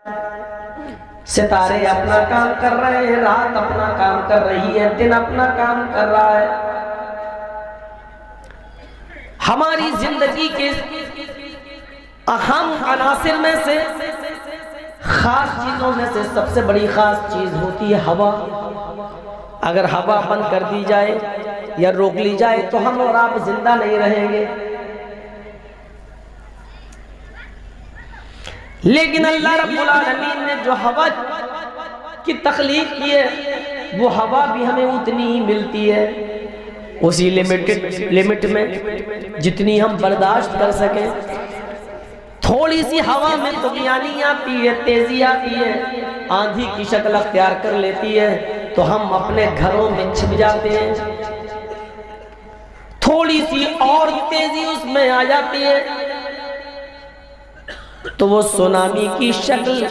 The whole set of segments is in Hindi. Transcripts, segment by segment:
सितारे अपना काम कर रहे हैं, रात अपना काम कर रही है, दिन अपना काम कर रहा है। हमारी जिंदगी के अहम अनासिर में से, खास चीजों में से सबसे बड़ी खास चीज होती है हवा। अगर हवा बंद कर दी जाए या रोक ली जाए तो हम और आप जिंदा नहीं रहेंगे। लेकिन अल्लाह रब्बुल आलमीन ने जो हवा की तख्लीक की है, वो हवा भी हमें उतनी ही मिलती है, उसी लिमिट में जितनी हम बर्दाश्त कर सकें। थोड़ी सी हवा में तूफ़ानी आती है, तेजी आती है, आंधी की शक्ल अख्तियार कर लेती है, तो हम अपने घरों में छिप जाते हैं। थोड़ी सी और तेजी उसमें आ जाती है तो वो सुनामी की शक्ल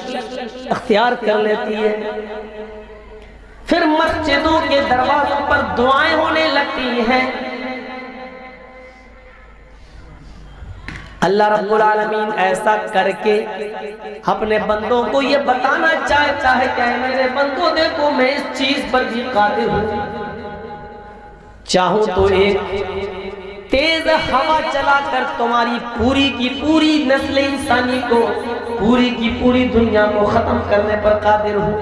अख्तियार कर लेती है। फिर मस्जिदों के दरवाजों पर दुआएं होने लगती हैं। अल्लाह रब्बुल आलमीन ऐसा करके अपने बंदों को ये बताना चाहता है कि मेरे बंदों देखो, मैं इस चीज पर भी कादिर हूं। चाहूं तो एक तेज हवा चलाकर तुम्हारी पूरी की पूरी नस्ल इंसानी को, पूरी की पूरी दुनिया को खत्म करने पर कादिर हूं।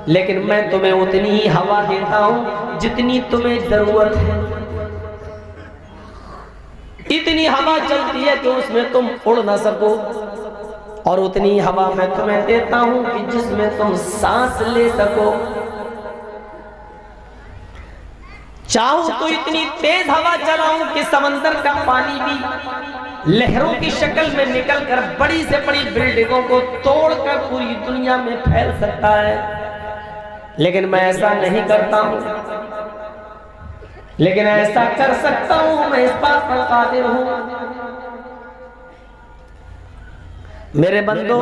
लेकिन मैं तुम्हें उतनी ही हवा देता हूं जितनी तुम्हें जरूरत है। इतनी हवा चलती है कि उसमें तुम उड़ ना सको, और उतनी हवा मैं तुम्हें देता हूं कि जिसमें तुम सांस ले सको। चाहूं तो इतनी तेज हवा चलाऊं कि समंदर का पानी भी लहरों की शक्ल में निकलकर बड़ी से बड़ी बिल्डिंगों को तोड़कर पूरी दुनिया में फैल सकता है। लेकिन मैं ऐसा नहीं करता हूं। लेकिन ऐसा कर सकता हूं, मैं इस बात पर कादिर हूं। मेरे बंदो,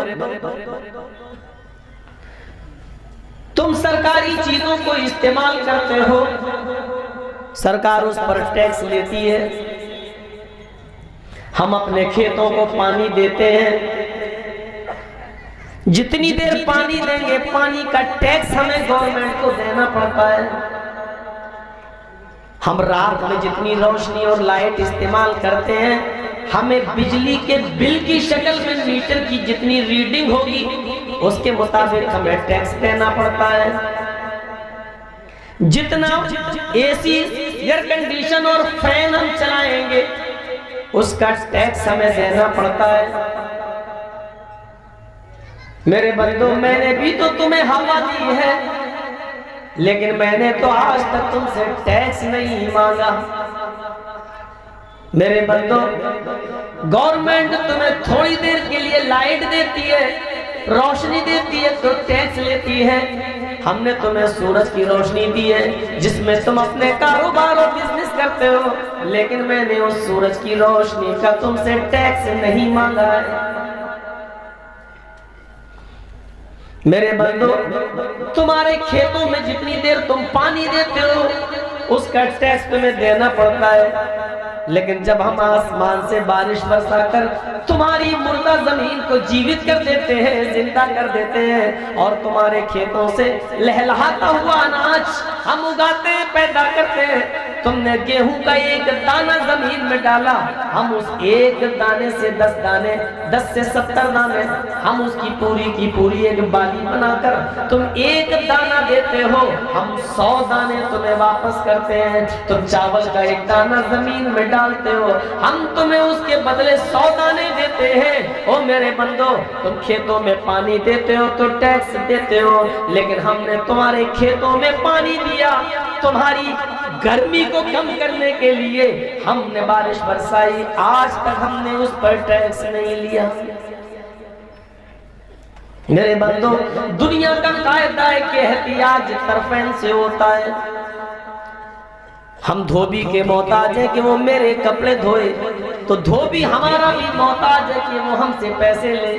तुम सरकारी चीजों को इस्तेमाल करते हो, सरकार उस पर टैक्स लेती है। हम अपने खेतों को पानी देते हैं, जितनी देर पानी देंगे पानी का टैक्स हमें गवर्नमेंट को देना पड़ता है। हम रात में जितनी रोशनी और लाइट इस्तेमाल करते हैं, हमें बिजली के बिल की शक्ल में मीटर की जितनी रीडिंग होगी उसके मुताबिक हमें टैक्स देना पड़ता है। जितना एसी, एयर कंडीशन और फैन हम चलाएंगे उसका टैक्स हमें देना पड़ता है। मेरे बंदो, मैंने भी तो तुम्हें हवा दी है, लेकिन मैंने तो आज तक तुमसे टैक्स नहीं मांगा। मेरे बंदो, गवर्नमेंट तुम्हें थोड़ी देर के लिए लाइट देती है, रोशनी देती है तो टैक्स लेती है। हमने तुम्हें सूरज की रोशनी दी है जिसमें तुम अपने कारोबार और बिजनेस करते हो, लेकिन मैंने उस सूरज की रोशनी का तुमसे टैक्स नहीं मांगा है। मेरे बंदो, तुम्हारे खेतों में जितनी देर तुम पानी देते हो उसका टैक्स तुम्हें देना पड़ता है। लेकिन जब हम आसमान से बारिश बरसाकर तुम्हारी मुर्दा जमीन को जीवित कर देते हैं, जिंदा कर देते हैं, और तुम्हारे खेतों से लहलहाता हुआ अनाज हम उगाते हैं, पैदा करते हैं। तुमने गेहूं का एक दाना जमीन में डाला, हम उस एक दाने से 10 दाने, 10 से 70 दाने, हम उसकी पूरी की पूरी एक बाली बनाकर तुम एक दाना देते हो, हम 100 दाने तुम्हें वापस करते हैं। तुम चावल का एक दाना जमीन में डालते हो, हम तुम्हें उसके बदले 100 दाने देते हैं। ओ मेरे बंदो, तुम खेतों में पानी देते हो तो टैक्स देते हो, लेकिन हमने तुम्हारे खेतों में पानी दिया, तुम्हारी गर्मी को कम करने के लिए हमने बारिश बरसाई, आज तक हमने उस पर टैक्स नहीं लिया। मेरे बंदो, दुनिया का कायदा है कि एहतियाज तरफैन से होता है। हम धोबी के मोहताज हैं कि वो मेरे कपड़े धोए, तो धोबी हमारा भी मोहताज है कि वो हमसे पैसे ले।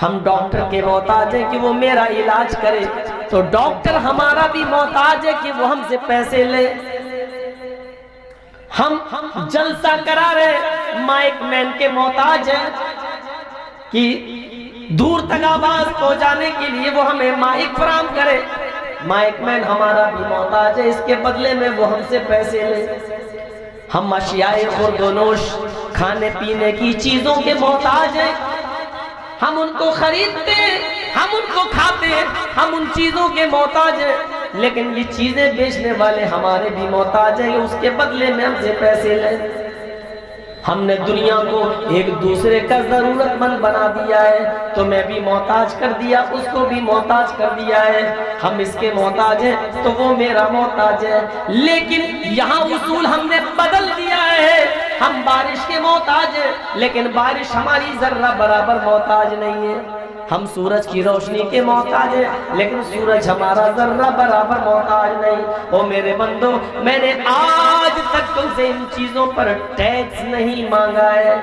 हम डॉक्टर के मोहताज हैं कि वो मेरा इलाज करे, तो डॉक्टर हमारा भी मोहताज है कि वो हमसे पैसे ले। हम जलसा करा रहे माइक मैन के मोहताज हैं कि दूर तक आवाज पहुंचाने के लिए वो हमें माइक फराहम करे। माइक मैन हमारा भी मोहताज है, इसके बदले में वो हमसे पैसे ले। हम अशियाए खुर्दोनोश, खाने पीने की चीजों के मोहताज हैं। हम उनको खरीदते, हम उनको खाते, हम उन चीजों के मोहताज हैं। लेकिन ये चीजें बेचने वाले हमारे भी मोहताज हैं, उसके बदले में हमसे पैसे ले। हमने दुनिया को एक दूसरे का जरूरतमंद बना दिया है, तो मैं भी मोहताज कर दिया, उसको भी मोहताज कर दिया है। हम इसके मोहताज हैं तो वो मेरा मोहताज है। लेकिन यहाँ उसूल हमने बदल दिया है। हम बारिश के मोहताज हैं, लेकिन बारिश हमारी जर्रा बराबर मोहताज नहीं है। हम सूरज की रोशनी के मोहताज हैं, लेकिन सूरज हमारा जर्रा बराबर मोहताज नहीं। ओ मेरे बंदो, मैंने आज तक तुमसे इन चीजों पर टैक्स नहीं मांगा है,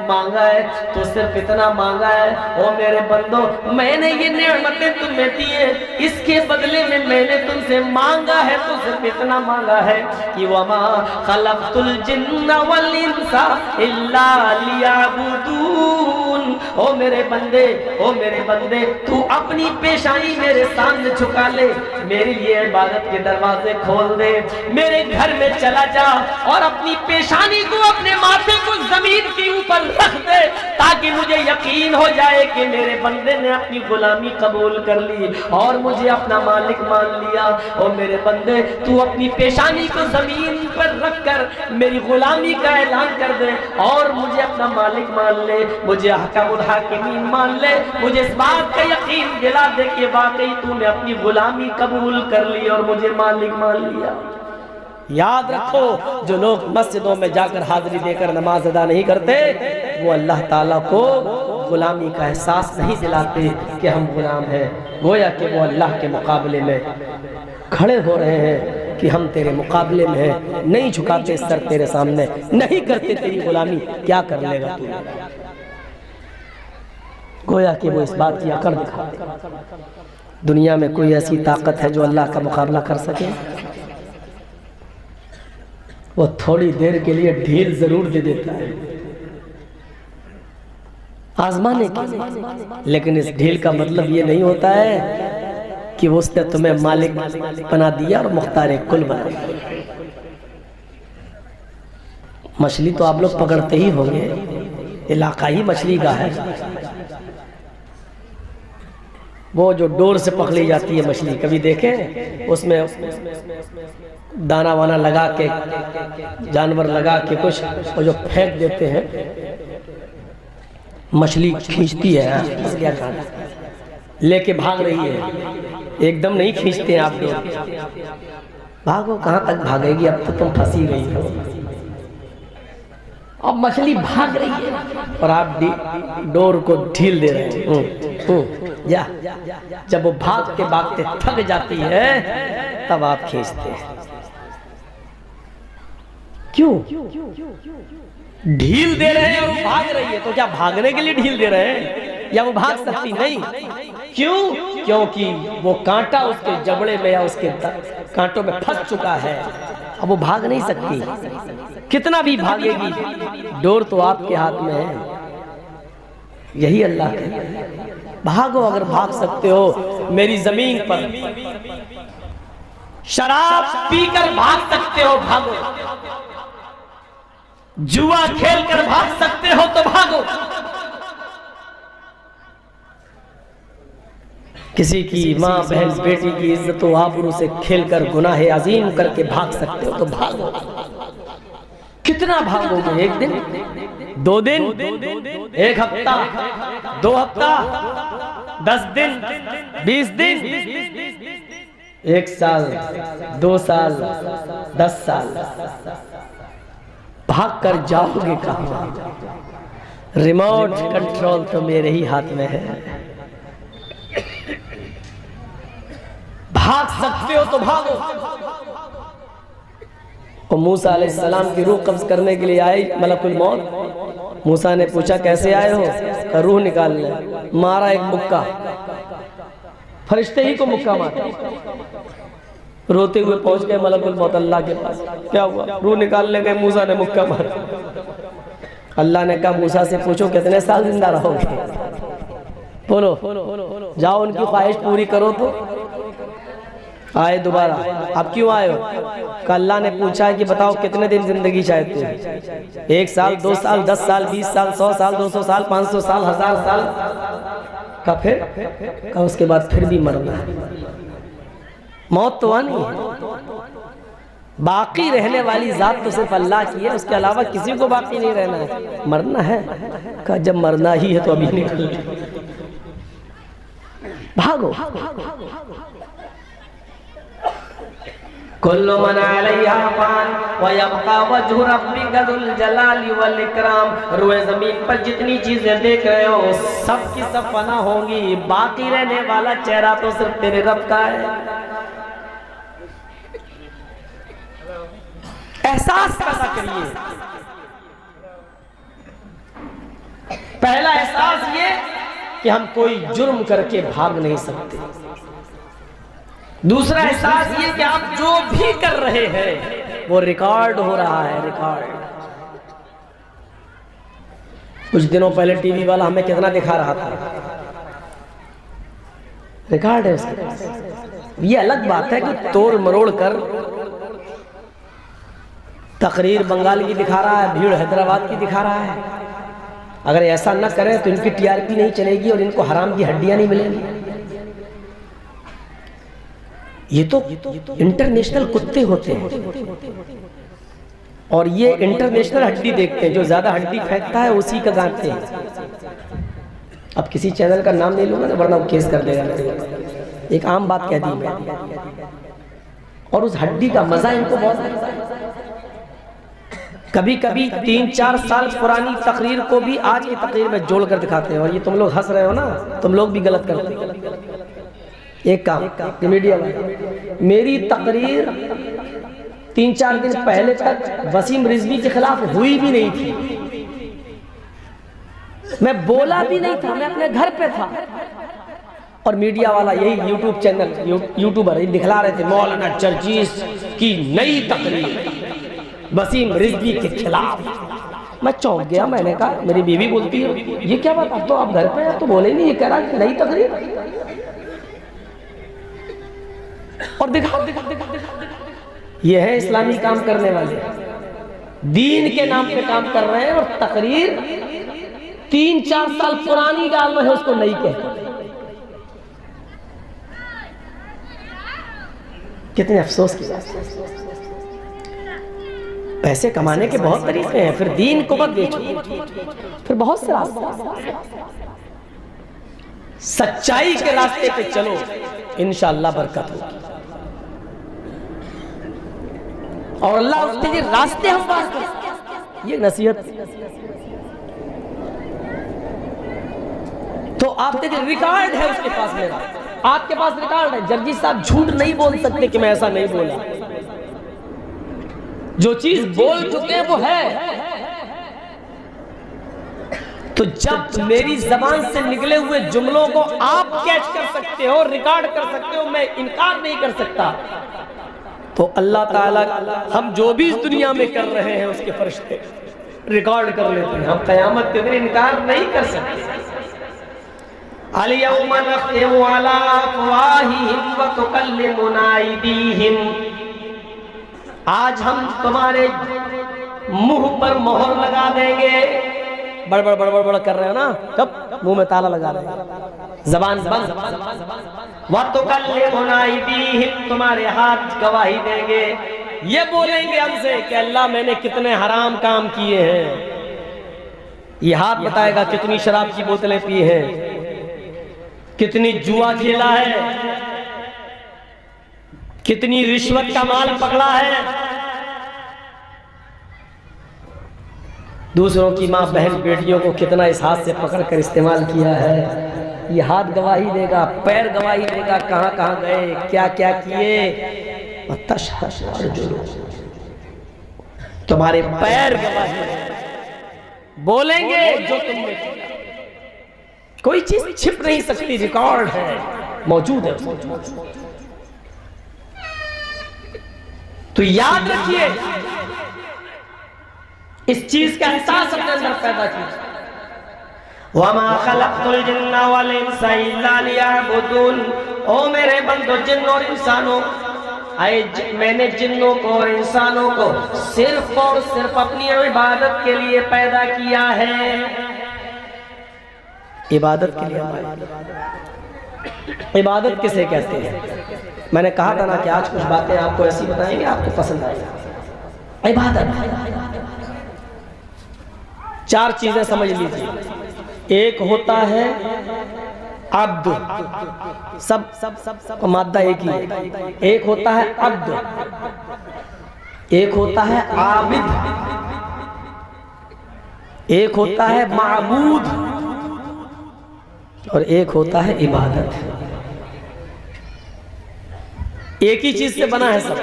मांगा है तो सिर्फ इतना मांगा है। ओ मेरे बंदो, मैंने ये नेमतें तुम्हें दी है, इसके बदले में मैंने तुमसे मांगा है तो सिर्फ इतना मांगा है कि वमा खलक़तुल जिन्ना वल इंसा इल्ला लियअबुदून। ओ मेरे बंदे, ओ मेरे बंदे, तू अपनी पेशानी मेरे सामने झुका ले, मेरे लिए इबादत के दरवाजे खोल दे, मेरे घर में चला जा और अपनी पेशानी को, अपने माथे को जमीन के ऊपर रख दे, ताकि मुझे यकीन हो जाए कि मेरे बंदे ने अपनी गुलामी कबूल कर ली और मुझे अपना मालिक मान लिया। और मेरे बंदे, तू अपनी पेशानी को जमीन पर रखकर मेरी गुलामी का ऐलान कर दे और मुझे अपना मालिक मान ले, मुझे हकामुल हाकिमीन मान ले, मुझे इस बात का यकीन दिला दे कि वाकई तूने अपनी गुलामी कबूल कर ली और मुझे मालिक मान लिया। याद रखो, जो लोग मस्जिदों में जाकर हाजिरी देकर नमाज अदा नहीं करते, वो अल्लाह ताला को गुलामी का एहसास नहीं दिलाते कि हम गुलाम हैं। गोया कि वो अल्लाह के मुकाबले में खड़े हो रहे हैं कि हम तेरे मुकाबले में हैं, नहीं झुकाते सर तेरे सामने, नहीं करते तेरी गुलामी, क्या कर लेगा तू। गोया कि वो इस बात की अकड़ दिखाते। दुनिया में कोई ऐसी ताकत है जो अल्लाह का मुकाबला कर सके? वो थोड़ी देर के लिए ढील जरूर दे देता है आजमाने की, लेकिन इस ढील का मतलब ये नहीं होता है कि वो उसने तुम्हें मालिक बना दिया और मुख्तार कुल बना दिया। मछली तो आप लोग पकड़ते ही होंगे, इलाकाई मछली का है वो जो डोर से पकड़ी जाती है मछली, कभी देखें? उसमें दाना वाना लगा के, जानवर लगा के कुछ, और जो फेंक देते हैं, मछली खींचती है, क्या कहना, लेके भाग रही है। एकदम नहीं खींचते हैं आप लोग, भागो, कहाँ तक भागेगी, अब तो तुम फंसी गई हो। अब मछली भाग रही है और आप डोर को ढील दे रहे हैं। या जब वो भागते भागते थक जाती है, तब आप खींचते हैं। क्यों? ढील दे रहे हैं और भाग रही है, तो क्या भागने के लिए ढील दे रहे हैं या वो भाग सकती नहीं? क्यों? क्योंकि वो कांटा उसके जबड़े में या उसके कांटों में फंस चुका है, अब वो भाग नहीं सकती। कितना भी भागेगी, डोर तो आपके हाथ में है। यही अल्लाह है, भागो अगर भाग सकते हो। मेरी जमीन पर शराब पीकर भाग सकते हो, भागो। जुआ खेलकर भाग सकते हो तो भागो। किसी की माँ बहन बेटी की इज्जत व आबरू से खेलकर गुनाह अजीम करके भाग सकते हो तो भागो। कितना भागोगे? एक दिन, 2 दिन, 1 हफ्ता, 2 हफ्ता, 10 दिन, 20 दिन, 1 साल, 2 साल, 10 साल भाग कर जाओगे कहां? रिमोट कंट्रोल तो मेरे ही हाथ में है। भाग सकते हो तो भागो। और मूसा अलैहिस्सलाम की रूह कब्ज करने के लिए आए मलकुल मौत। मूसा ने पूछा कैसे आए हो? का रूह निकालने। मारा एक मुक्का, फरिश्ते ही को मुक्का मारा। रोते हुए पहुंच गए मलकुल मौत अल्लाह के पास। क्या हुआ? रूह निकालने गए, मूसा ने मुक्का मारा। अल्लाह ने कहा मूसा से पूछो कितने साल जिंदा रहोगे? बोलो, जाओ उनकी ख्वाहिश पूरी करो। तो आए दोबारा, अब क्यों आए हो? अल्लाह ने पूछा है कि बताओ कितने दिन जिंदगी चाहते हो? 1 साल, 2 साल, 10 साल, 20 साल, 100 साल, 200 साल, 500 साल, 1000 साल का? फिर का उसके बाद फिर भी मरना है। मौत तो आनी है। बाकी रहने वाली जात तो सिर्फ अल्लाह की है, उसके अलावा किसी को बाकी नहीं रहना है। मरना है का जब मरना ही है तो अभी निकल भागो। कुल्लु मन अलैहा फान व यबका वजहु रब्बिका जुल जलाली वल इकराम। रोए जमीन पर जितनी चीजें देख रहे हो सब की सब फना होंगी, बाकी रहने वाला चेहरा तो सिर्फ तेरे रब का है। एहसास पैदा करिए। पहला एहसास ये कि हम कोई जुर्म करके भाग नहीं सकते। दूसरा एहसास ये कि आप जो भी कर रहे हैं वो रिकॉर्ड हो रहा है। रिकॉर्ड। कुछ दिनों पहले टीवी वाला हमें कितना दिखा रहा था, रिकॉर्ड है उसका। ये अलग बात है कि तोड़ मरोड़ कर तकरीर बंगाल की दिखा रहा है, भीड़ हैदराबाद की दिखा रहा है। अगर ऐसा न करें तो इनकी टीआरपी नहीं चलेगी और इनको हराम की हड्डियां नहीं मिलेंगी। ये तो इंटरनेशनल कुत्ते होते हैं और ये इंटरनेशनल हड्डी देखते हैं। जो ज्यादा हड्डी फेंकता है उसी का गाते हैं। अब किसी चैनल का नाम नहीं लूंगा ना, वरना वो केस कर देगा। एक आम बात कह दी मैं। और उस हड्डी का मजा इनको बहुत लगता है। कभी कभी 3-4 साल पुरानी तकरीर को भी आज की तकरीर में जोड़कर दिखाते हैं। और ये तुम लोग हंस रहे हो ना, तुम लोग भी गलत करते हो। एक काम मीडिया वाले, मेरी तकरीर 3-4 दिन पहले तक वसीम रिजवी के खिलाफ हुई भी नहीं थी। मैं बोला भी नहीं था, मैं अपने घर पे था। और मीडिया वाला यही यूट्यूब चैनल यूट्यूबर ये दिखला रहे थे मौलाना चर्चिस की नई तकरीर वसीम रिजवी के खिलाफ। मैं चौंक गया। मैंने कहा, मेरी बीवी बोलती है ये क्या बात, अब तो आप घर पे हैं तो बोले नहीं, ये कह रहा है नई तकरीर। और दिखा ये है इस्लामी काम करने वाले, दीन के नाम पे काम कर रहे हैं और तकरीर 3-4 साल पुरानी डाल रहे हैं, उसको नई कहते। कितने अफसोस की बात। पैसे कमाने के बहुत तरीके हैं, फिर दीन को मत बेचो, फिर बहुत से रास्ते। सच्चाई के रास्ते पे चलो, इंशाअल्लाह बरकत होगी। और अल्लाह उसके लिए रास्ते हम पास कर। ये नसीहत। तो आप देखिए, रिकॉर्ड है उसके पास, मेरा आपके पास रिकॉर्ड है। जर्जी साहब झूठ नहीं बोल सकते कि मैं ऐसा नहीं बोला। जो चीज बोल चुके हैं वो है। तो जब मेरी जबान से निकले हुए जुमलों को आप कैच कर सकते हो, रिकॉर्ड कर सकते हो, मैं इनकार नहीं कर सकता। तो अल्लाह ताला हम जो भी इस दुनिया में कर रहे हैं उसके फरिश्ते रिकॉर्ड कर लेते हैं। हम क़यामत के दिन इनकार नहीं कर सकते। अल-यौमा नख़्तिमु अला अफ़वाहिहिम व तुकल्लिमुना अयदीहिम। आज हम तुम्हारे मुंह पर मोहर लगा देंगे। बड़बड़ बड़बड़ बड़ कर रहे हो ना, कब मुंह में ताला लगा रहे हैं, जबान बंद। व तुकल्लिमुना अयदीहिम, तुम्हारे हाथ गवाही देंगे। ये बोलेंगे हमसे कि अल्लाह मैंने कितने हराम काम किए हैं। ये हाथ बताएगा कितनी शराब की बोतलें पी हैं, कितनी जुआ खेला है, कितनी रिश्वत का माल पकड़ा है, दूसरों की माँ बहन बेटियों को कितना इस हाथ से पकड़कर इस्तेमाल किया है। ये हाथ गवाही देगा, पैर गवाही देगा, कहाँ कहाँ गए, क्या क्या किए। तुम्हारे पैर गवाही बोलेंगे जो तुमने किया। कोई चीज छिप नहीं सकती, रिकॉर्ड है, मौजूद है। तो याद रखिए, इस चीज का एहसास अपने अंदर पैदा कीजिए। वमा खलक़तुल जिन्ना वल इंसा इल्ला लियअबुदून। ओ मेरे बंदो, जिन और इंसानों, मैंने जिन्नों को और इंसानों को सिर्फ और सिर्फ अपनी इबादत के लिए पैदा किया है। इबादत के लिए। इबादत किसे कहते हैं? मैंने कहा था ना कि आज कुछ बातें आपको ऐसी बताएंगे आपको पसंद आएगी। इबादत 4 चीजें समझ लीजिए। एक होता है अब्द, सब मादा एक ही है। एक होता है अब्द, एक होता है आबिद, एक होता है माबूद और एक होता है इबादत। एक ही चीज से बना है सब।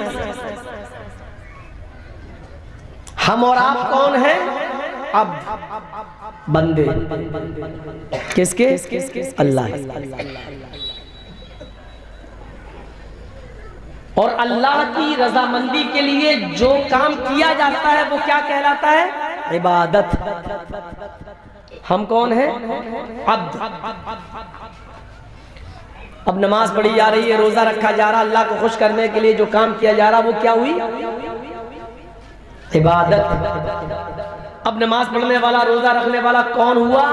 हम और आप कौन है? अब बंदे। किसके? अल्लाह। और अल्लाह की रजामंदी के लिए जो काम किया जाता है वो क्या कहलाता है? इबादत। हम कौन है? अब्द। अब नमाज पढ़ी जा रही है, रोजा रखा जा रहा, अल्लाह को खुश करने के लिए जो काम किया जा रहा वो क्या हुई? इबादत। अब नमाज पढ़ने वाला, रोजा रखने वाला कौन हुआ?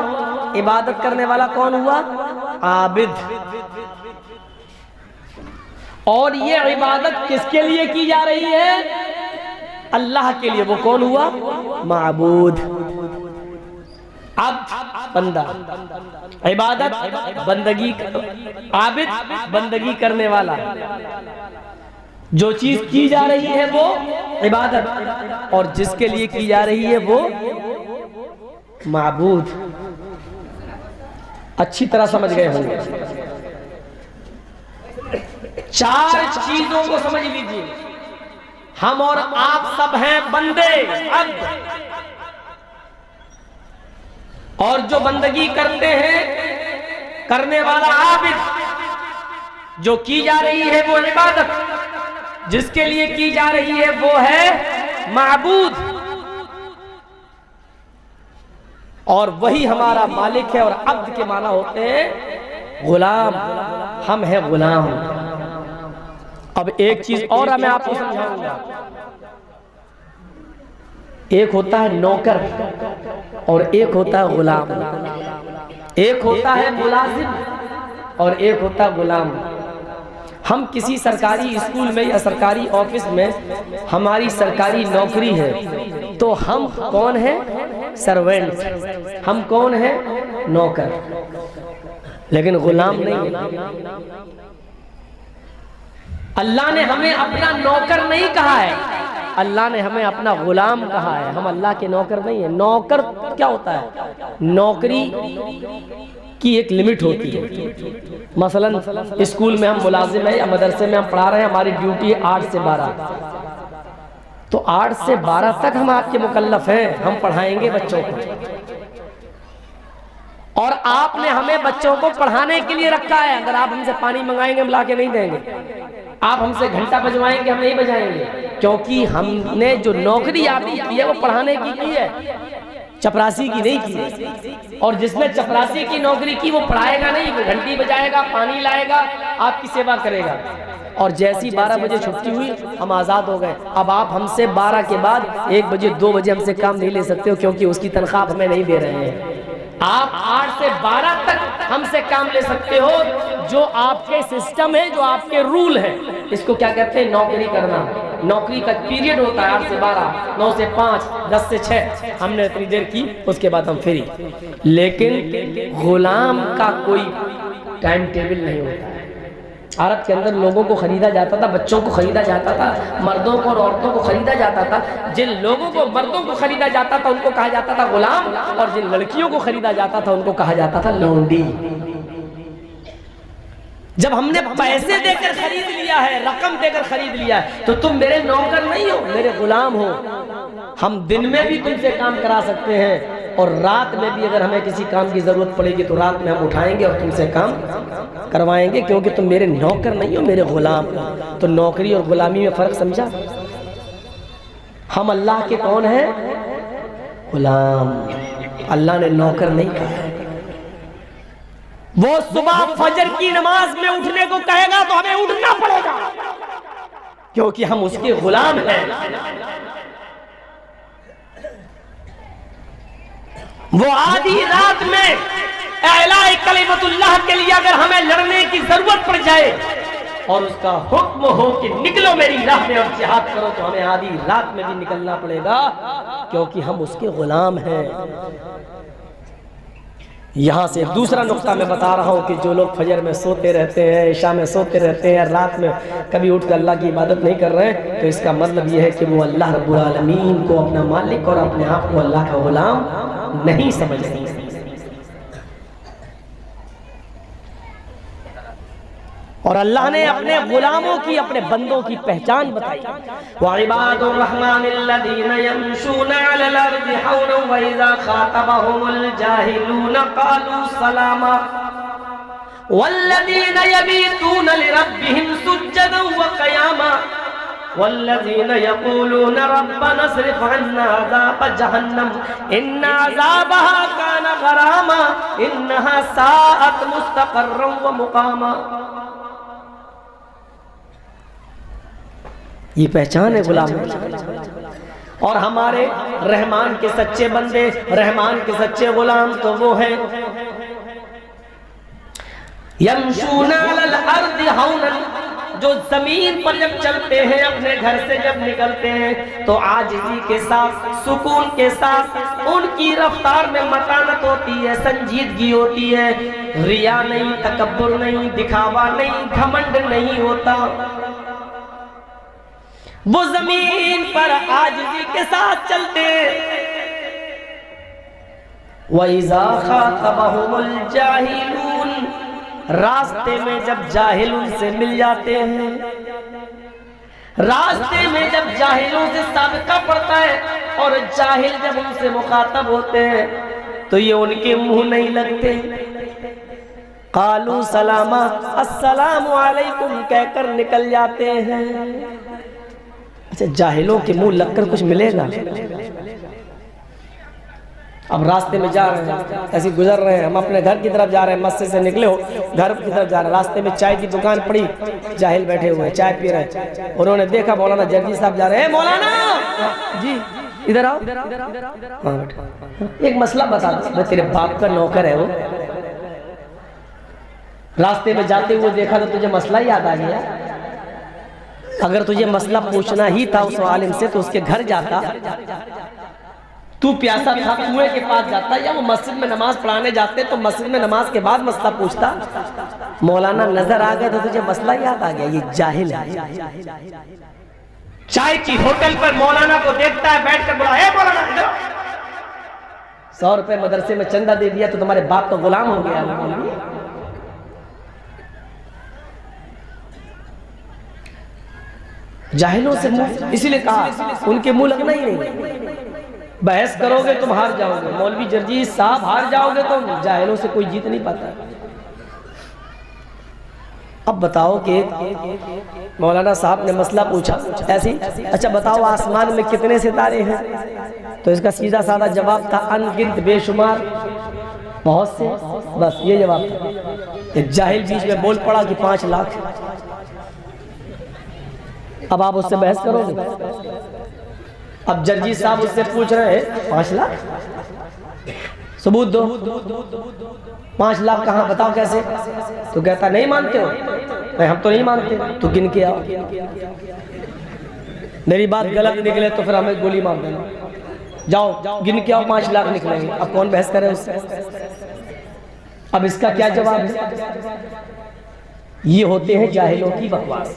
इबादत करने वाला कौन हुआ? आबिद। और ये इबादत किसके लिए की जा रही है? अल्लाह के लिए। वो कौन हुआ? माबूद। अब बंदा, इबादत बंदगी, आबिद बंदगी करने वाला। जो चीज की जा रही है वो इबादत, और जिसके लिए की जा रही है वो माबूद। अच्छी तरह समझ गए होंगे। 4 चीजों को समझ लीजिए। हम और आप सब हैं बंदे, अब्द। और जो बंदगी करते हैं, करने वाला आबिद। जो की जा रही है वो इबादत, जिसके लिए की जा रही है वो है माबूद। और वही हमारा मालिक है। और अब्द के माना होते हैं गुलाम। हम हैं गुलाम। अब एक चीज और मैं आपको समझाऊंगा। एक होता है नौकर और एक होता है गुलाम। एक होता है मुलाजिम और एक होता है गुलाम। हम किसी सरकारी स्कूल में या सरकारी ऑफिस में, हमारी सरकारी नौकरी है, तो हम कौन है? सर्वेंट। हम कौन है? नौकर। लेकिन गुलाम नहीं है। अल्लाह ने हमें अपना नौकर नहीं कहा है, अल्लाह ने हमें अपना गुलाम कहा है। हम अल्लाह के नौकर नहीं है। नौकर क्या होता है? नौकरी की एक लिमिट होती है। मसलन स्कूल में हम मुलाजिम है या मदरसे में हम पढ़ा रहे हैं, हमारी ड्यूटी है 8 से 12, तो 8 से 12 तक हम आपके मुकल्लफ हैं। हम पढ़ाएंगे बच्चों को, और आपने हमें बच्चों को पढ़ाने के लिए रखा है। अगर आप हमसे पानी मंगाएंगे हम ला के नहीं देंगे, आप हमसे घंटा बजवाएंगे हम नहीं बजाएंगे, क्योंकि हमने जो नौकरी आपकी की है वो पढ़ाने की है, चपरासी की नहीं की। और जिसने चपरासी की नौकरी की वो पढ़ाएगा नहीं, वो घंटी बजाएगा, पानी लाएगा, आपकी सेवा करेगा। और जैसी 12 बजे छुट्टी हुई हम आज़ाद हो गए। अब आप हमसे 12 के बाद 1 बजे 2 बजे हमसे काम नहीं ले सकते हो, क्योंकि उसकी तनख्वाह हमें नहीं दे रहे हैं। आप 8 से 12 तक हमसे काम ले सकते हो, जो आपके सिस्टम है, जो आपके रूल है। इसको क्या कहते हैं? नौकरी करना। नौकरी का पीरियड होता है 8 से 12, 9 से 5, 10 से 6। हमने इतनी देर की, उसके बाद हम फ्री। लेकिन गुलाम का कोई टाइम टेबल नहीं होता है। अरब के अंदर लोगों को खरीदा जाता था, बच्चों को खरीदा जाता था, मर्दों को और औरतों को खरीदा जाता था। जिन लोगों को, मर्दों को खरीदा जाता था उनको कहा जाता था गुलाम, और जिन लड़कियों को खरीदा जाता था उनको कहा जाता था लौंडी। जब हमने पैसे देकर खरीद लिया है, रकम देकर खरीद लिया है, तो तुम मेरे नौकर नहीं हो, मेरे गुलाम हो। हम दिन में भी तुमसे काम करा सकते हैं, और रात में भी अगर हमें किसी काम की जरूरत पड़ेगी तो रात में हम उठाएंगे और तुमसे काम करवाएंगे, क्योंकि तुम मेरे नौकर नहीं हो, मेरे गुलाम। तो नौकरी और गुलामी में फर्क समझा? हम अल्लाह के कौन हैं? गुलाम। अल्लाह ने नौकर नहीं कहा। वो सुबह फजर की नमाज में उठने को कहेगा तो हमें उठना पड़ेगा, क्योंकि हम उसके गुलाम हैं। वो आधी रात में एलाए कलिमतुल्लाह के लिए अगर हमें लड़ने की जरूरत पड़ जाए और उसका हुक्म हो कि निकलो मेरी राह में और जिहाद करो, तो हमें आधी रात में भी निकलना पड़ेगा, क्योंकि हम उसके गुलाम हैं। यहां से दूसरा नुक्ता मैं बता रहा हूं कि जो लोग फजर में सोते रहते हैं, इशा में सोते रहते हैं, रात में कभी उठकर अल्लाह की इबादत नहीं कर रहे हैं, तो इसका मतलब यह है कि वो अल्लाह रब्बुल आलमीन को अपना मालिक और अपने आप को अल्लाह का गुलाम नहीं समझ रहे। और अल्लाह ने अपने गुलामों की, अपने बंदों की पहचान बताई। वइबादुर रहमानिल्लज़ीना यमशूना अलल अर्दि हौना व इज़ा खातबहुमुल जाहिलूना क़ालू सलामा वल्लज़ीना यबीतूना लिरब्बिहिम सुज्जदन व क़ियामा वल्लज़ीना यक़ूलूना रब्बना अस्रिफ अन्ना अज़ाब जहन्नम इन्ना अज़ाबहा काना गरामा इन्नहा साअत मुस्तक़र्रन व मुक़ामा। ये पहचान है गुलाम। और हमारे रहमान के सच्चे बंदे, रहमान के सच्चे गुलाम तो वो हैं यमशूना अलल अर्दि हौनन, जो जमीन पर जब चलते हैं, अपने घर से जब निकलते हैं तो आजिज़ी के साथ, सुकून के साथ, उनकी रफ्तार में मतानत होती है, संजीदगी होती है, रिया नहीं, तकब्बुर नहीं, दिखावा नहीं, घमंड नहीं होता। वो जमीन पर आजिज़ी के साथ चलते। वइज़ा खातबहुमुल जाहिलून, रास्ते में जब जाहिल उनसे मिल जाते हैं, रास्ते में जब जाहिलों से साबिका पड़ता है और जाहिल जब उनसे मुखातब होते हैं तो ये उनके मुंह नहीं लगते। कालू सलामा, अस्सलामु अलैकुम कहकर निकल जाते हैं। अच्छा, जाहिलों के मुंह लगकर कुछ मिलेगा? अब रास्ते में जा रहे हैं, ऐसे गुजर रहे हैं, हम अपने घर की तरफ जा रहे हैं, मस्जिद से निकले हो, घर की तरफ जा रहे हैं, रास्ते में चाय की दुकान पड़ी, जाहिल बैठे हुए चाय पी रहे हैं, उन्होंने देखा मौलाना जर्जी साहब जा रहे हैं। मौलाना जी इधर आओ, हाँ बैठो, एक मसला बता दो। तेरे बाप का नौकर है वो, रास्ते में जाते हुए देखा तो तुझे मसला याद आ गया। अगर तुझे मसला पूछना ही था उस आलिम से तो उसके घर जाता, तू प्यासा था कुएं के पास जाता, या वो मस्जिद में नमाज पढ़ाने जाते तो मस्जिद में नमाज के बाद मसला पूछता। मौलाना नजर आ गया तो तुझे मसला याद आ गया। ये जाहिल है। चाय की होटल पर मौलाना को देखता है, बैठ कर बोला, हे मौलाना इधर 100 रुपए मदरसे में चंदा दे दिया तो तुम्हारे बाप का गुलाम हो गया। जाहिलों से मुंह, इसीलिए कहा उनके मुंह लगना ही नहीं। बहस करोगे तुम हार जाओगे, मौलवी जर्जी साहब हार जाओगे, तो जाहिलों से कोई जीत नहीं पाता। अब बताओ कि मौलाना साहब ने मसला पूछा ऐसी, अच्छा बताओ आसमान में कितने सितारे हैं? तो इसका सीधा साधा जवाब था अनगिनत, बेशुमार, बहुत से, बस ये जवाब था। एक जाहिल बीच में बोल पड़ा कि 5 लाख। अब आप उससे बहस करोगे? अब जर्जी साहब उससे पूछ रहे हैं 5 लाख, सबूत दो। 5 लाख कहाँ, बताओ कैसे? तो कहता नहीं मानते हो? नहीं हम तो नहीं मानते। तो गिन के आओ, मेरी बात गलत निकले तो फिर हमें गोली मार देना। जाओ गिन के आओ, 5 लाख निकलेंगे। अब कौन बहस करे उससे? अब इसका क्या जवाब है? ये होते हैं जाहिलों की बकवास।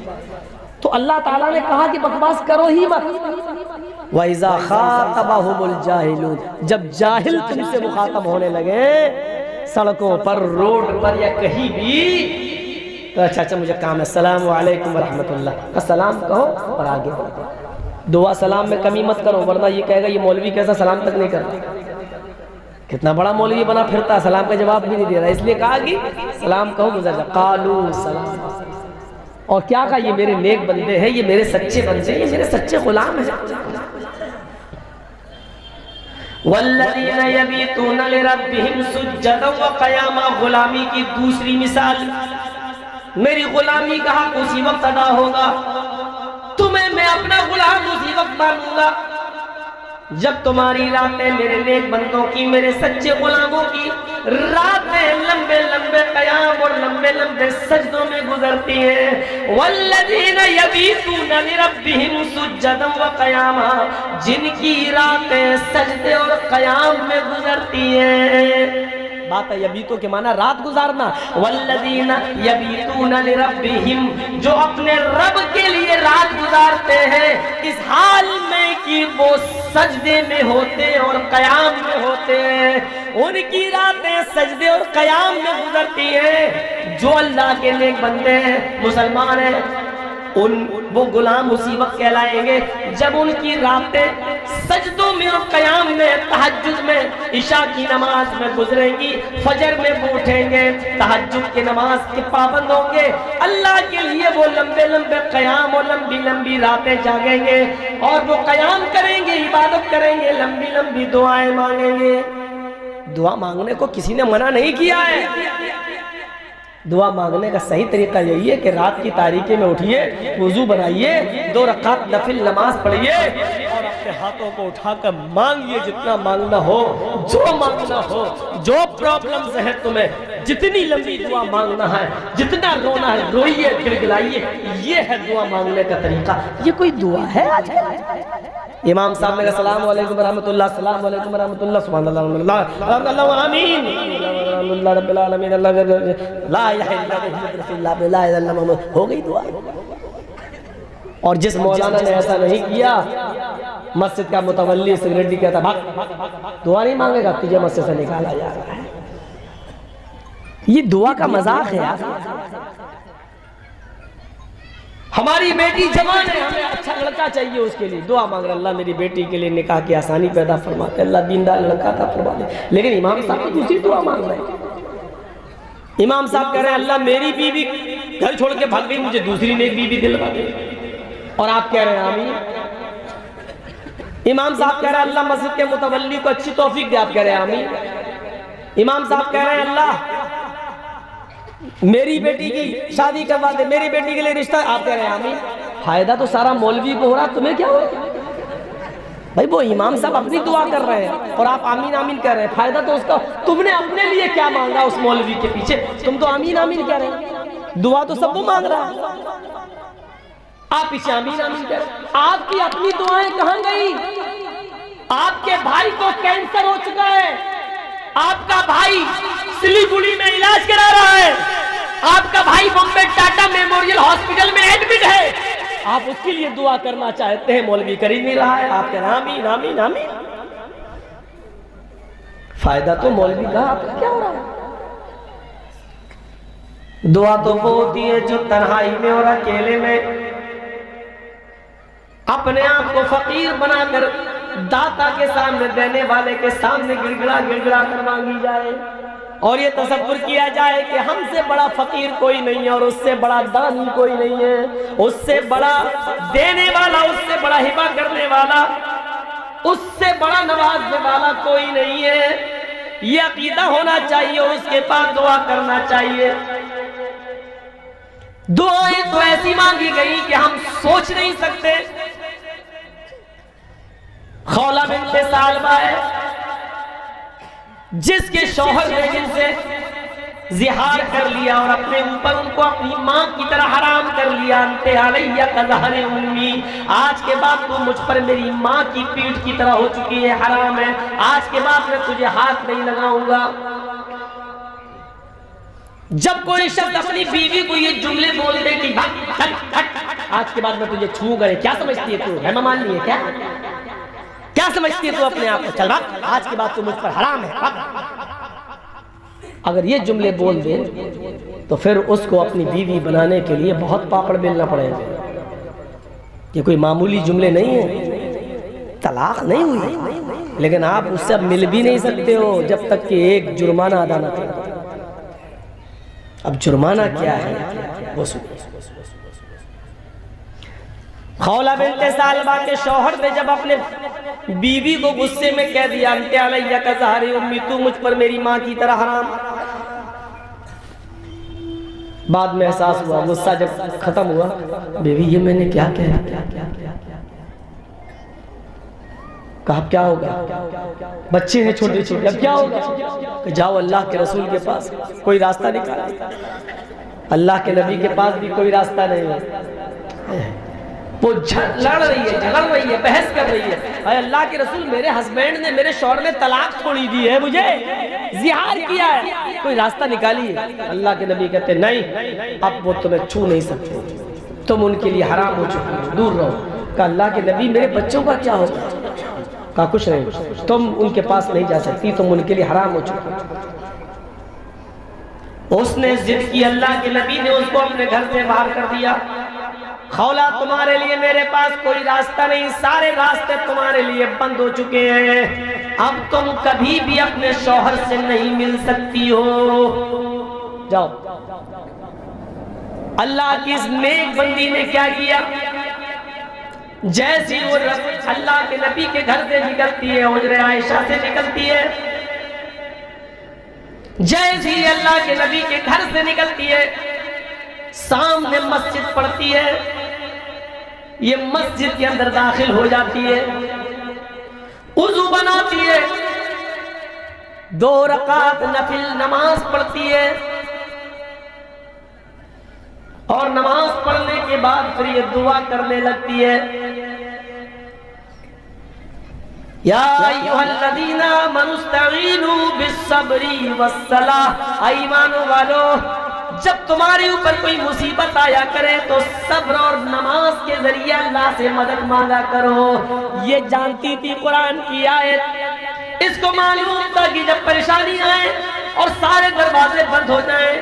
तो अल्लाह ताला ने कहा कि बकवास करो ही मत। वइज़ा खातबहुमुल जाहिलून, जब जाहिल तुमसे मुखातब होने लगे सड़कों पर, रोड पर या कहीं भी, तो अच्छा मुझे काम है, अस्सलामु अलैकुम व रहमतुल्लाह, अस्सलाम कहो और आगे दुआ सलाम में कमी मत करो, वरना ये कहेगा ये मौलवी कैसा सलाम तक नहीं करता। कितना बड़ा मौलवी बना फिरता है, सलाम का जवाब भी नहीं दे रहा। इसलिए कहा कि सलाम कहो, गुजर जा। कालू सलाम, और क्या कहा? ये मेरे नेक बंदे हैं, ये मेरे सच्चे बंदे हैं, ये मेरे सच्चे गुलाम हैं। वल्लज़ीना यबीतूना लिरब्बिहिम सुज्जदन व क़यामा, गुलामी की दूसरी मिसाल। मेरी गुलामी का हक उसी वक्त अदा होगा, तुम्हें मैं अपना गुलाम उसी वक्त मानूंगा जब तुम्हारी रातें मेरे नेक बंदों की, मेरे सच्चे गुलामों की रातें लंबे लंबे क़याम और लंबे लंबे सजदों में गुजरती हैं। वल्लज़ीना यबीतूना लिरब्बिहिम सुज्जदन व क़यामा, जिनकी रातें सजदे और क़याम में गुजरती हैं। बात है यबीतो के माना रात गुजारना। वल्लज़ीना यबीतूना लिरब्बिहिम, जो अपने रब के लिए रात गुजारते हैं इस हाल में कि वो सजदे में होते और क़याम में होते हैं, उनकी रातें सजदे और क़याम में गुजरती हैं। जो अल्लाह के नेक बंदे हैं, मुसलमान हैं, वो गुलाम उसी वक्त कहलाएंगे जब उनकी रातें सजदों में और क़याम में, तहज्जुद में, इशा की नमाज में गुजरेंगी, फजर में वो उठेंगे, तहज्जुद की नमाज के पाबंद होंगे, अल्लाह के लिए वो लंबे लंबे क़याम और लंबी लंबी रातें जागेंगे और वो क़याम करेंगे, इबादत करेंगे, लंबी लंबी दुआएं मांगेंगे। दुआ मांगने को किसी ने मना नहीं किया है। दुआ मांगने का सही तरीका यही है कि रात की तारीकी में उठिए, वुजू बनाइए, 2 रकात नफिल नमाज पढ़िए और अपने हाथों को उठाकर मांगिए जितना मांगना हो, जो मांगना हो, जो प्रॉब्लम्स है तुम्हें, जितनी लंबी दुआ मांगना है, जितना रोना है रोइए, गिड़गिड़ाइए। ये है दुआ मांगने का तरीका। ये कोई दुआ है आज? इमाम साहब ने कहा सलाम अलैकुम रहमतुल्लाह, सलाम अलैकुम रहमतुल्लाह, सुभान अल्लाह, आमीन, अल्लाह रब्बिल आलमीन, ला इलाहा इल्लल्लाह, हो गई दुआ। और जिस मौलाना ने ऐसा नहीं किया, मस्जिद का मुतवल्ली सिगरेट कहता भाग, दुआ नहीं मांगेगा, तुझे मस्जिद से निकाला जा रहा है। ये दुआ का मजाक है यार। हमारी बेटी जवान है, हमें अच्छा लड़का चाहिए, उसके लिए दुआ मांग रहे, अल्लाह मेरी बेटी के लिए निकाह की आसानी पैदा फरमा दे, अल्लाह दीनदार लड़का था फरमा दे। लेकिन इमाम साहब तो दूसरी दुआ मांग रहे हैं। इमाम साहब कह रहे हैं अल्लाह मेरी बीवी घर छोड़ के भाग गई, मुझे दूसरी नेक बीवी दिलवा दे, और आप कह रहे हैं आमीन। इमाम साहब कह रहे हैं अल्लाह मस्जिद के मुतवल्ली को अच्छी तौफीक दे, आप कह रहे हैं आमीन। इमाम साहब कह रहे हैं अल्लाह मेरी बेटी की शादी करवा दे, मेरी बेटी के लिए रिश्ता, आप कह रहे हैं आमीन। फायदा तो सारा मौलवी को हो रहा, तुम्हें क्या हो भाई? वो इमाम साहब अपनी दुआ कर रहे हैं और आप आमीन आमीन कह रहे हैं, फायदा तो उसका, तुमने अपने लिए क्या मांगा उस मौलवी के पीछे? तुम तो आमीन आमीन कह रहे हैं, दुआ तो सब वो मांग रहा है, आप पीछे आमीन आमीन कह रहे हैं। आपकी अपनी दुआएं कहां गई? आपके भाई को कैंसर हो चुका है, आपका भाई सिलीगुड़ी में इलाज करा रहा है, आपका भाई बॉम्बे टाटा मेमोरियल हॉस्पिटल में एडमिट है, आप उसके लिए दुआ करना चाहते हैं, मौलवी कर ही नहीं रहा है, आप कह रहे हैं आमीन आमीन आमीन। फायदा तो मौलवी का, आपका क्या हो रहा है? दुआ तो वो होती है जो तन्हाई में और अकेले में अपने आप को फकीर बनाकर दाता के सामने, देने वाले के सामने गिड़गिड़ा गिड़गिड़ा कर मांगी जाए, और ये तसव्वुर किया जाए कि हमसे बड़ा फकीर कोई नहीं है और उससे बड़ा दानी कोई नहीं है, उससे बड़ा देने वाला, उससे बड़ा हिबा करने वाला, उससे बड़ा नवाजने वाला कोई नहीं है। ये अकीदा होना चाहिए और उसके पास दुआ करना चाहिए। दुआएं तो ऐसी मांगी गई कि हम सोच नहीं सकते। खौला बिन्त सालबा है जिसके शौहर ने जिनसे जिहार कर लिया और अपने ऊपर उनको अपनी मां की तरह हराम कर लिया। अंते अलैया कज़हरे उम्मी, आज के बाद तू मुझ पर मेरी मां की पीठ की तरह हो चुकी है, हराम है, आज के बाद मैं तुझे हाथ नहीं लगाऊंगा। जब कोई शख्स अपनी बीवी को ये जुमले बोल दे कि आज के बाद मैं तुझे छूऊंगा, क्या समझती है तू? है मान ली है क्या? क्या समझती है तू अपने आप को? चल भाग, आज के बाद तू मुझ पर हराम है। अगर ये जुमले बोल दे तो फिर उसको अपनी बीवी बनाने के लिए बहुत पापड़ बेलना पड़ेगा। ये कोई मामूली जुमले नहीं है, तलाक नहीं हुई, लेकिन आप उससे अब मिल भी नहीं सकते हो जब तक कि एक जुर्माना अदा न करें। अब जुर्माना क्या है वो सुनिए। खौला बिन्ते सालबा के शौहर ने जब अपने बीवी को गुस्से में कह दिया, अंते अलैया का ज़हरी उम्मी, तू मुझ पर मेरी माँ की तरह हराम। बाद में एहसास हुआ, गुस्सा जब खत्म हुआ, बीवी ये मैंने क्या कहा, कहा क्या होगा, बच्चे हैं छोटे छोटे, अब क्या होगा, कि जाओ अल्लाह के रसूल के पास, कोई रास्ता निकालो। अल्लाह के नबी के पास भी कोई रास्ता नहीं है। वो लड़ रही है, झगड़ रही है, बहस कर रही है, अरे अल्लाह के रसूल, मेरे हस्बैंड ने, मेरे शौहर ने तलाक छोड़ी दी है, मुझे जिहार किया है, कोई रास्ता निकालिए। अल्लाह के नबी कहते नहीं, अब वो तुम्हें छू नहीं सकते, तुम उनके लिए हराम हो चुके हो, दूर रहो। कहा अल्लाह के नबी, मेरे बच्चों का क्या होगा? कहा कुछ नहीं, तुम उनके पास नहीं जा सकती, तुम उनके लिए हराम हो चुके हो। उसने जिद की, अल्लाह के नबी ने उसको अपने घर से बाहर कर दिया। खौला, तुम्हारे लिए मेरे पास कोई रास्ता नहीं, सारे रास्ते तुम्हारे लिए बंद हो चुके हैं, अब तुम कभी भी अपने शौहर से नहीं मिल सकती हो, जाओ। अल्लाह की इस नेक बंदी ने क्या किया, जैसी वो अल्लाह के नबी के घर से निकलती है, हुजरे आयशा से निकलती है, जैसी अल्लाह के नबी के घर से निकलती है, सामने मस्जिद पड़ती है, ये मस्जिद के अंदर दाखिल हो जाती है, वुजू बनाती है, 2 रकात नफिल नमाज पढ़ती है, और नमाज पढ़ने के बाद फिर ये दुआ करने लगती है, या अय्युहल्लज़ीना आमनुस्तईनु बिस्सब्री वस्सलाह, ईमान वालो, जब तुम्हारे ऊपर कोई मुसीबत आया करे तो सब्र और नमाज के जरिए अल्लाह से मदद मांगा करो। ये जानती थी कुरान की आयत, इसको मालूम था कि जब परेशानी आए और सारे दरवाजे बंद हो जाएं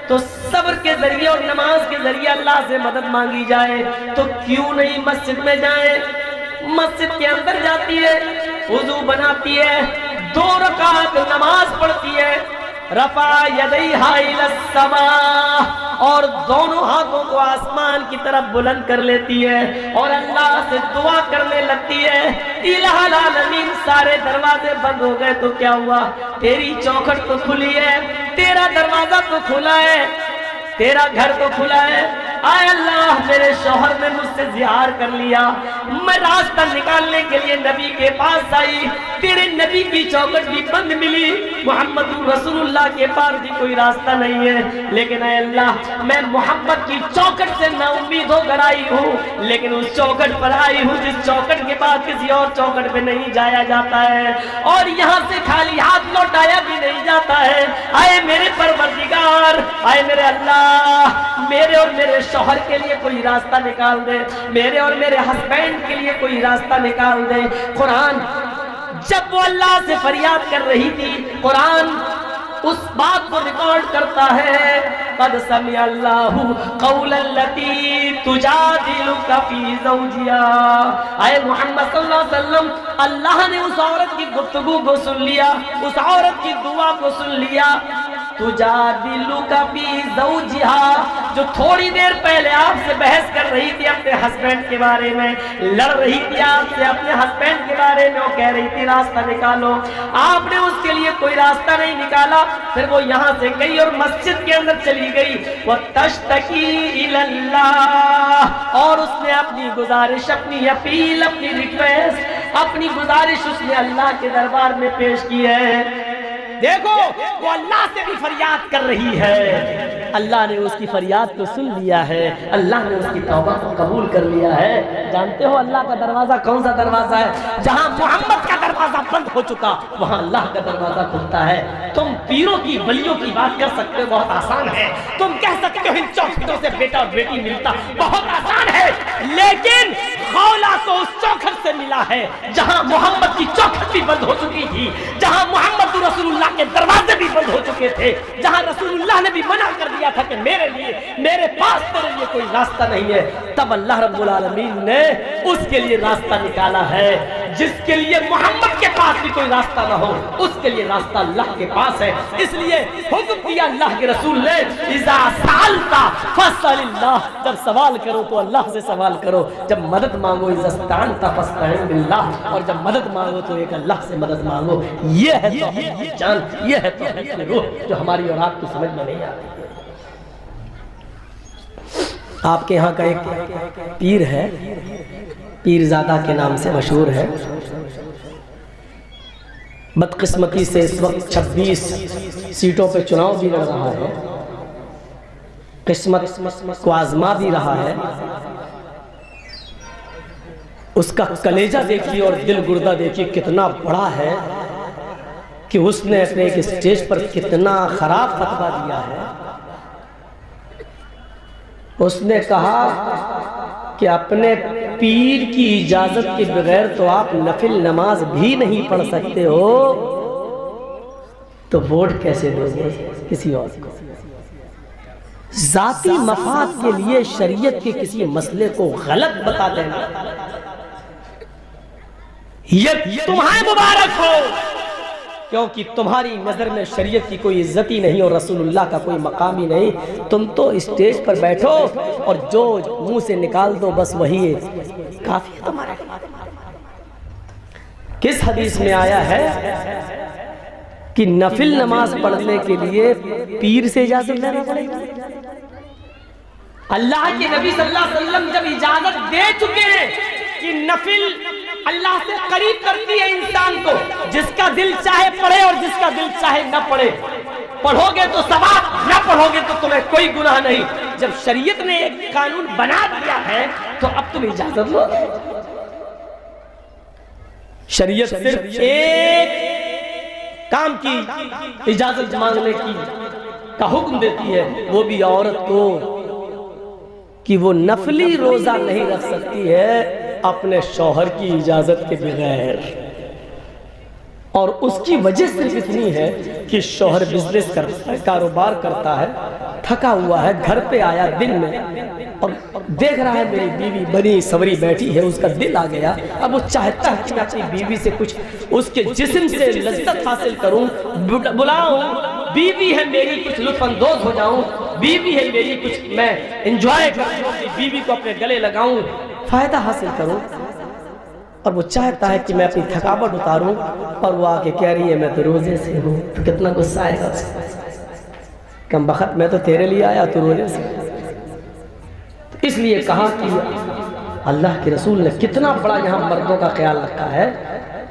तो सब्र के जरिए और नमाज के जरिए अल्लाह से मदद मांगी जाए, तो क्यों नहीं मस्जिद में जाए। मस्जिद के अंदर जाती है, वुजू बनाती है, 2 रकात नमाज पढ़ती है, रफा यदैहा इलस्समा, और दोनों हाथों को आसमान की तरफ बुलंद कर लेती है और अल्लाह से दुआ करने लगती है। इलाहुल आलमीन, सारे दरवाजे बंद हो गए तो क्या हुआ, तेरी चौखट तो खुली है, तेरा दरवाजा तो खुला है, तेरा घर तो खुला है। आए अल्लाह, मेरे शौहर ने मुझसे जिहार कर लिया, मैं रास्ता निकालने के लिए नबी के पास आई, तेरे नबी की चौखट भी बंद मिली, मोहम्मद रसूलुल्लाह के पास भी कोई रास्ता नहीं है, लेकिन आए अल्लाह, मैं मोहब्बत की चौखट से ना उम्मीद होकर आई हूँ, लेकिन उस चौखट पर आई हूँ जिस चौखट के बाद किसी और चौखट पे नहीं जाया जाता है, और यहाँ से खाली हाथ लौटाया भी नहीं जाता है। आए मेरे परवरदिगार, आए मेरे अल्लाह, मेरे और मेरे शौहर के लिए कोई रास्ता निकाल दे, मेरे और मेरे हस्बैंड के लिए कोई रास्ता निकाल दे। कुरान जब वो अल्लाह से फरियाद कर रही थी, कुरान उस बात को रिकॉर्ड करता है, कद समी अल्लाहु कौलल्लती तुजादिलुका फी ज़ौजिहा। आए मोहम्मद सल्लल्लाहु अलैहि वसल्लम, अल्लाह ने उस औरत की गुफ्तगू को सुन लिया, उस औरत की दुआ को सुन लिया। तुजादिलुका फी ज़ौजिहा, जो थोड़ी देर पहले आपसे बहस कर रही थी अपने हस्बैंड के बारे में, लड़ रही थी आपसे अपने हस्बैंड के बारे में, वो कह रही थी रास्ता निकालो, आपने उसके लिए कोई रास्ता नहीं निकाला, फिर वो यहाँ से गई और मस्जिद के अंदर चली गई। वह तश्तकी इलल्लाह, और उसने अपनी गुजारिश, अपनी अपील, अपनी रिक्वेस्ट, अपनी गुजारिश उसने अल्लाह के दरबार में पेश की है। देखो, वो अल्लाह से भी फरियाद कर रही है, अल्लाह ने उसकी फरियाद को सुन लिया है, अल्लाह ने उसकी तौबा को कबूल कर लिया है। जानते हो अल्लाह का दरवाजा कौन सा दरवाजा है? जहां मोहम्मद का दरवाजा बंद हो चुका, वहां अल्लाह का दरवाजा खुलता है। तुम पीरों की वलियों की बात कर सकते हो, बहुत आसान है, तुम कह सकते हो इन चौखटों से बेटा और बेटी मिलता, बहुत आसान है, लेकिन खौला को उस चौखट से मिला है जहां मोहम्मद की चौखट भी बंद हो चुकी थी, जहां मोहम्मद रसूलुल्लाह के दरवाजे भी बंद हो चुके थे, जहां रसूलुल्लाह ने भी मना कर दिया था कि मेरे लिए, मेरे पास तेरे लिए कोई रास्ता नहीं है, तब अल्लाह रब्बुल आलमीन ने उसके लिए रास्ता निकाला है। जिसके लिए मोहम्मद के पास भी कोई रास्ता ना हो, उसके लिए रास्ता अल्लाह के पास है। इसलिए हुक्म दिया अल्लाह के रसूल ने, इज़ा सअलता फस्अलिल्लाह, जब सवाल करो तो अल्लाह से सवाल करो, जब मदद मांगो इज़ा इस्तअनता फस्तईन बिल्लाह, और जब मदद मांगो तो एक अल्लाह से मदद मांगो। ये है तौहीद जान, ये है तौहीद रूह, जो हमारी और आपकी समझ में नहीं आती है। आपके यहाँ का एक पीर है, पीरजादा के नाम से मशहूर है। बदकिस्मती से इस वक्त 26 सीटों पे चुनाव भी लड़ रहा है, किस्मत को आजमा भी रहा है। उसका कलेजा देखिए और दिल गुर्दा देखिए कितना बड़ा है कि उसने अपने एक स्टेज पर कितना खराब फतवा दिया है। उसने कहा कि अपने पीर की इजाजत के बगैर तो आप नफिल नमाज भी नहीं पढ़ सकते हो, तो वोट कैसे दोगे किसी और को? जाती मफाद के लिए शरीयत के किसी मसले को गलत बता देना, ये तुम्हारे मुबारक हो, क्योंकि तुम्हारी नजर में शरीयत की कोई इज्जत ही नहीं और रसूलुल्लाह का कोई मकाम ही नहीं। तुम तो स्टेज पर बैठो और जो मुंह से निकाल दो बस वही काफी है तुम्हारे। किस हदीस में आया है कि नफिल नमाज पढ़ने के लिए पीर से इजाजत लेना पड़ेगा? अल्लाह के नबी सल्लल्लाहु अलैहि वसल्लम जब इजाजत दे चुके हैं कि नफिल अल्लाह से करीब करती है इंसान को, जिसका दिल चाहे पढ़े और जिसका दिल चाहे न पढ़े, पढ़ोगे तो सवाब, न पढ़ोगे तो तुम्हें कोई गुनाह नहीं। जब शरीयत ने एक कानून बना दिया है तो अब तुम इजाजत लो। शरीयत सिर्फ एक काम की इजाजत मांगने की का हुक्म देती है, वो भी औरत को, कि वो नफली रोजा नहीं रख सकती है अपने शौहर की इजाजत के बगैर। और उसकी वजह सिर्फ इतनी है कि शौहर बिजनेस करता है, कारोबार करता है, थका हुआ है, घर पे आया दिन में और देख रहा है मेरी बीवी बनी सवरी बैठी है, उसका दिल आ गया। अब वो चाहता है कि मैं अपनी बीवी से कुछ उसके जिस्म से लज्जत हासिल करूं, बुलाऊं, बीवी है मेरी, कुछ लुत्फअंदोज हो जाऊं, बीवी है मेरी, कुछ मैं एंजॉय करूं, बीवी को अपने गले लगाऊं, फायदा हासिल करूं। और वो चाहता है कि मैं अपनी थकावट उतारूं, और वो आके कह रही है मैं तो रोजे से हूं, तो कितना गुस्सा आएगा उसको। कम बखत मैं तो तेरे लिए आया, तू रोजे से। तो इसलिए कहा कि अल्लाह के रसूल ने कितना बड़ा यहाँ मर्दों का ख्याल रखा है,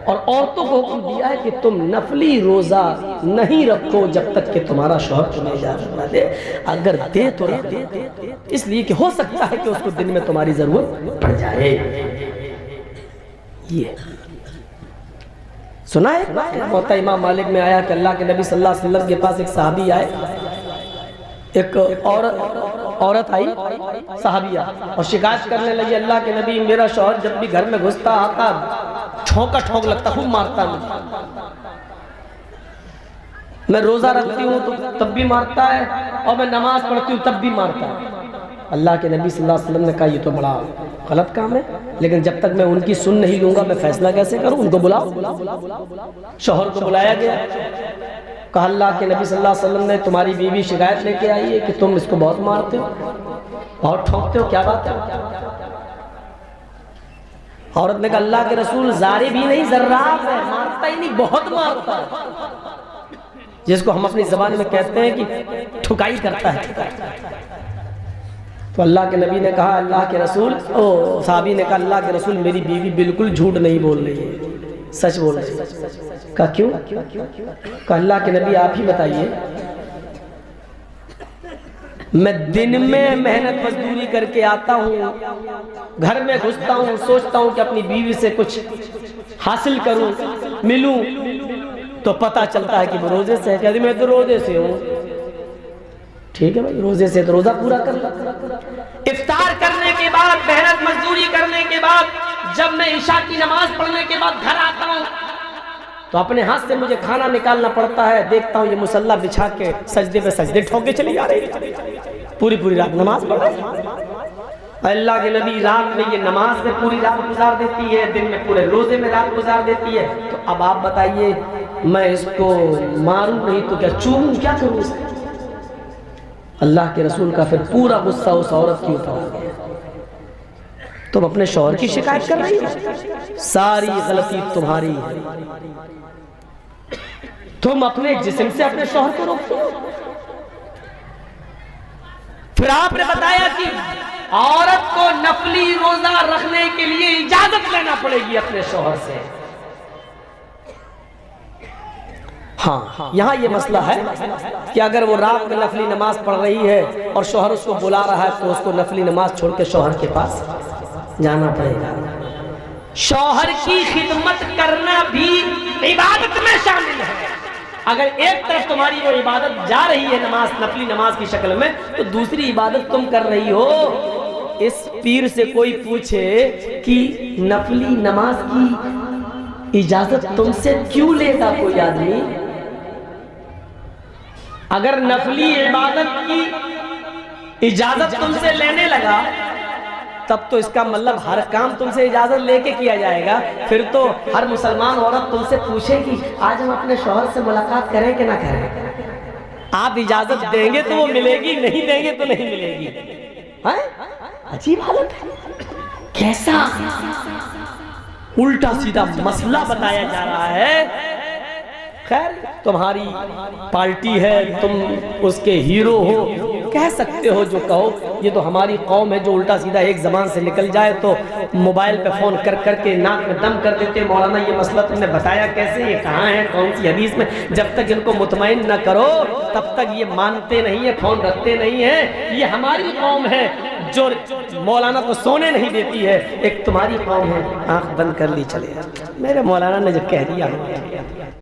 और औरतों को हुक्म दिया है कि तुम नफली रोजा नहीं रखो जब तक कि तुम्हारा शौहर तुम्हें इजाजत न दे। अगर दे तो रख दे, इसलिए कि हो सकता है कि उसको दिन में तुम्हारी जरूरत पड़ जाए। ये सुना है मोहत्ता इमाम मालिक में आया कि अल्लाह के नबी सल्लल्लाहु अलैहि वसल्लम के पास एक सहाबी आए, एक औरत आई सहाबिया, और शिकायत करने लगी, अल्लाह के नबी मेरा शौहर जब भी घर में घुसता आता ठोंका ठोंक लगता, खूब मारता मुझे, मैं रोजा रखती हूँ तो तब भी मारता है, और मैं नमाज पढ़ती हूँ तब भी मारता है। अल्लाह के नबी सल्लल्लाहु अलैहि वसल्लम ने कहा ये तो बड़ा गलत काम है, लेकिन जब तक मैं उनकी सुन नहीं लूंगा मैं फैसला कैसे करूं? उनको बुलाओ। शौहर को बुलाया गया, कहा अल्लाह के नबी सल्लल्लाहु अलैहि वसल्लम ने तुम्हारी बीवी शिकायत लेके आई है कि तुम इसको बहुत मारते हो और ठोकते हो, क्या बात है? औरत ने कहा अल्लाह के रसूल जारी भी नहीं जर्राब है, मारता ही नहीं, बहुत मारता है, जिसको हम अपनी जबान में कहते हैं कि ठुकाई करता है। तो अल्लाह के नबी ने कहा अल्लाह के रसूल, ओ साहबी ने कहा अल्लाह के रसूल मेरी बीवी बिल्कुल झूठ नहीं बोल रही है, सच बोल रही है। कहा क्यों? कहा अल्लाह के नबी आप ही बताइए, मैं दिन में मेहनत मजदूरी करके आता हूँ, घर में घुसता हूँ, सोचता हूँ कि अपनी बीवी से कुछ हासिल करूँ, मिलूं, तो पता चलता है कि वो रोजे से है। कहती मैं तो रोजे से हूँ। ठीक है भाई, रोजे से तो रोजा पूरा कर लो। इफ्तार करने के बाद, मेहनत मजदूरी करने के बाद, जब मैं इशा की नमाज पढ़ने के बाद घर आता हूँ तो अपने हाथ से मुझे खाना निकालना पड़ता है। देखता हूँ ये मुसल्ला बिछा के सजदे पे सजदे ठोके चली जा रही है, पूरी पूरी रात नमाज पढ़ रही। अल्लाह के नबी रात में ये नमाज में पूरी रात गुजार देती है, दिन में पूरे रोजे में रात गुजार देती है। तो अब आप बताइए, मैं इसको मारूं नहीं तो क्या, चूमूं, क्या करूं इसको? अल्लाह के रसूल का फिर पूरा गुस्सा उस औरत के ऊपर आ गया। तुम अपने शौहर की शिकायत कर रही हो, सारी गलती तुम्हारी है। तुम अपने जिस्म से अपने शौहर को रोकते हो। फिर आपने बताया कि औरत को नफली रोजा रखने के लिए इजाजत लेना पड़ेगी अपने शौहर से। हाँ, यहाँ ये मसला है कि अगर वो रात में नफली नमाज पढ़ रही है और शौहर उसको बुला रहा है तो उसको नफली नमाज छोड़ के शौहर के पास जाना पड़ेगा। शौहर की खिदमत करना भी इबादत में शामिल है। अगर एक तरफ तुम्हारी वो इबादत जा रही है नमाज, नफली नमाज की शक्ल में, तो दूसरी इबादत तुम कर रही हो। इस पीर से कोई पूछे कि नफली नमाज की इजाजत तुमसे क्यों लेगा कोई आदमी? अगर नफली इबादत की इजाजत तुमसे लेने लगा तब तो इसका मतलब हर काम तुमसे इजाजत लेके किया जाएगा। फिर तो हर मुसलमान औरत तुमसे पूछेगी आज हम अपने शौहर से मुलाकात करें कि ना करें। आप इजाजत देंगे तो वो मिलेगी, नहीं देंगे तो नहीं मिलेगी। है? अजीब हालत है। कैसा उल्टा सीधा मसला बताया जा रहा है। खैर, तुम्हारी पार्टी है, तुम उसके हीरो हो, कह सकते हो जो कहो। ये तो हमारी कौम है जो उल्टा सीधा एक जबान से निकल जाए तो मोबाइल पे फोन कर करके नाक में दम कर देते। मौलाना ये मसला तुमने बताया कैसे, ये कहाँ है, कौन सी हदीस में? जब तक इनको मुतमईन न करो तब तक ये मानते नहीं है, फोन रखते नहीं है। ये हमारी कौम है जो मौलाना को सोने नहीं देती है, एक तुम्हारी कौम है आंख बंद कर ली चले। मेरे मौलाना ने जब कह दिया